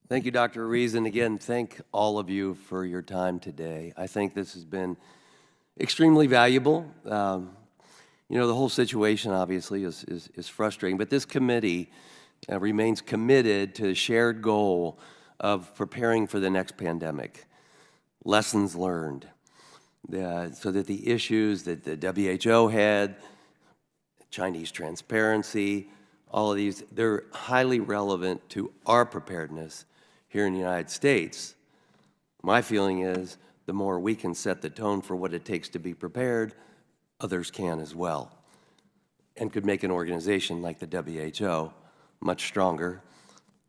Thank you, Dr. Ruiz, and again, thank all of you for your time today. I think this has been extremely valuable. The whole situation obviously is frustrating, but this committee remains committed to the shared goal of preparing for the next pandemic, lessons learned, so that the issues that the WHO had, Chinese transparency, all of these, they're highly relevant to our preparedness here in the United States. My feeling is the more we can set the tone for what it takes to be prepared, others can as well, and could make an organization like the WHO much stronger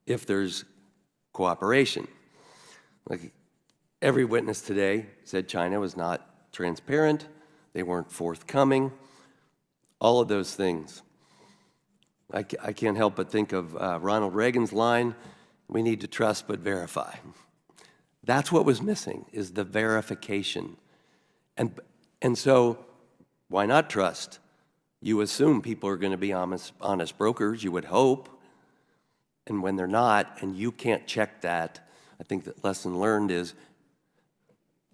if there's cooperation. Like every witness today said China was not transparent, they weren't forthcoming, all of those things. I can't help but think of Ronald Reagan's line, "We need to trust but verify." That's what was missing, is the verification. And so why not trust? You assume people are going to be honest brokers, you would hope. And when they're not, and you can't check that, I think the lesson learned is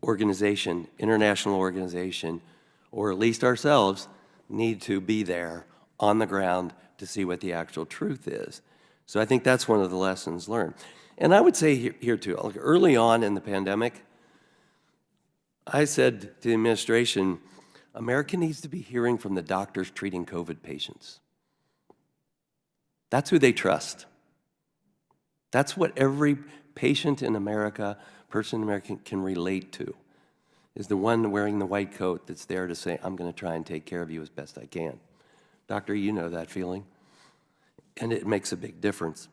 organization, international organization, or at least ourselves, need to be there on the ground to see what the actual truth is. So I think that's one of the lessons learned. And I would say here too, like early on in the pandemic, I said to the administration, America needs to be hearing from the doctors treating COVID patients. That's who they trust. That's what every patient in America, person in America can relate to, is the one wearing the white coat that's there to say, I'm going to try and take care of you as best I can. Doctor, you know that feeling. And it makes a big difference.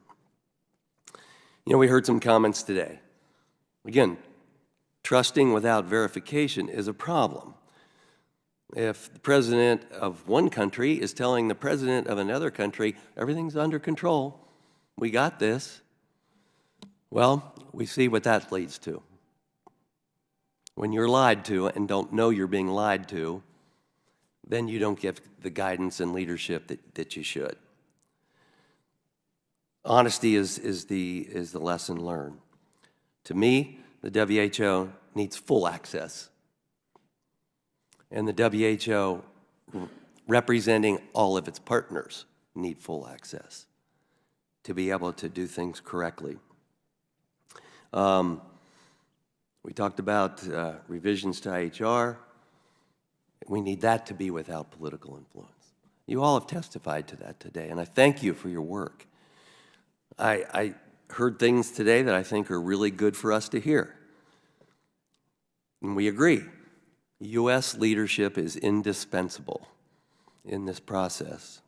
We heard some comments today. Again, trusting without verification is a problem. If the president of one country is telling the president of another country, everything's under control, we got this, well, we see what that leads to. When you're lied to and don't know you're being lied to, then you don't give the guidance and leadership that you should. Honesty is the lesson learned. To me, the WHO needs full access. And the WHO, representing all of its partners, need full access to be able to do things correctly. We talked about revisions to IHR. We need that to be without political influence. You all have testified to that today, and I thank you for your work. I heard things today that I think are really good for us to hear. And we agree. U.S. leadership is indispensable in this process.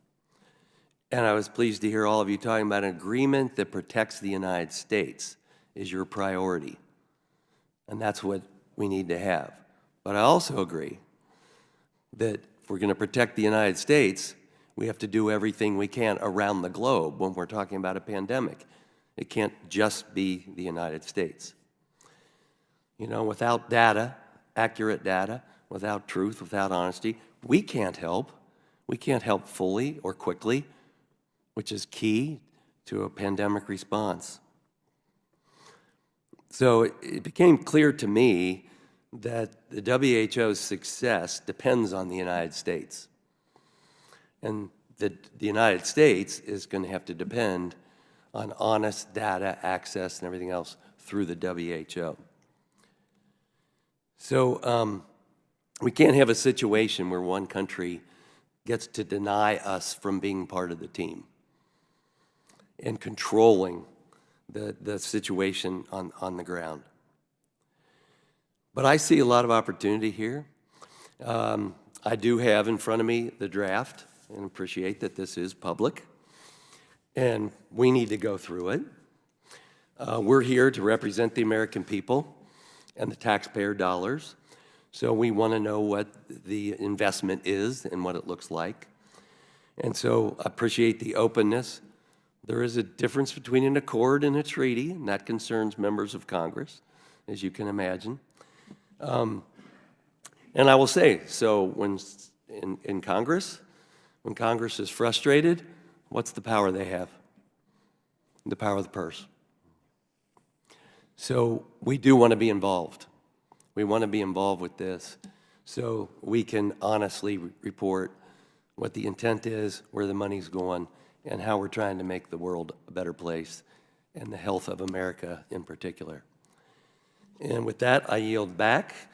And I was pleased to hear all of you talking about an agreement that protects the United States is your priority. And that's what we need to have. But I also agree that if we're going to protect the United States, we have to do everything we can around the globe when we're talking about a pandemic. It can't just be the United States. Without data, accurate data, without truth, without honesty, we can't help. We can't help fully or quickly, which is key to a pandemic response. So it became clear to me that the WHO's success depends on the United States. And the United States is going to have to depend on honest data, access, and everything else through the WHO. So we can't have a situation where one country gets to deny us from being part of the team and controlling the situation on the ground. But I see a lot of opportunity here. I do have in front of me the draft, and appreciate that this is public, and we need to go through it. We're here to represent the American people and the taxpayer dollars, so we want to know what the investment is and what it looks like. And so I appreciate the openness. There is a difference between an accord and a treaty, and that concerns members of Congress, as you can imagine. And I will say, so when in Congress, when Congress is frustrated, what's the power they have? The power of the purse. So we do want to be involved. We want to be involved with this so we can honestly report what the intent is, where the money's going, and how we're trying to make the world a better place, and the health of America in particular. And with that, I yield back.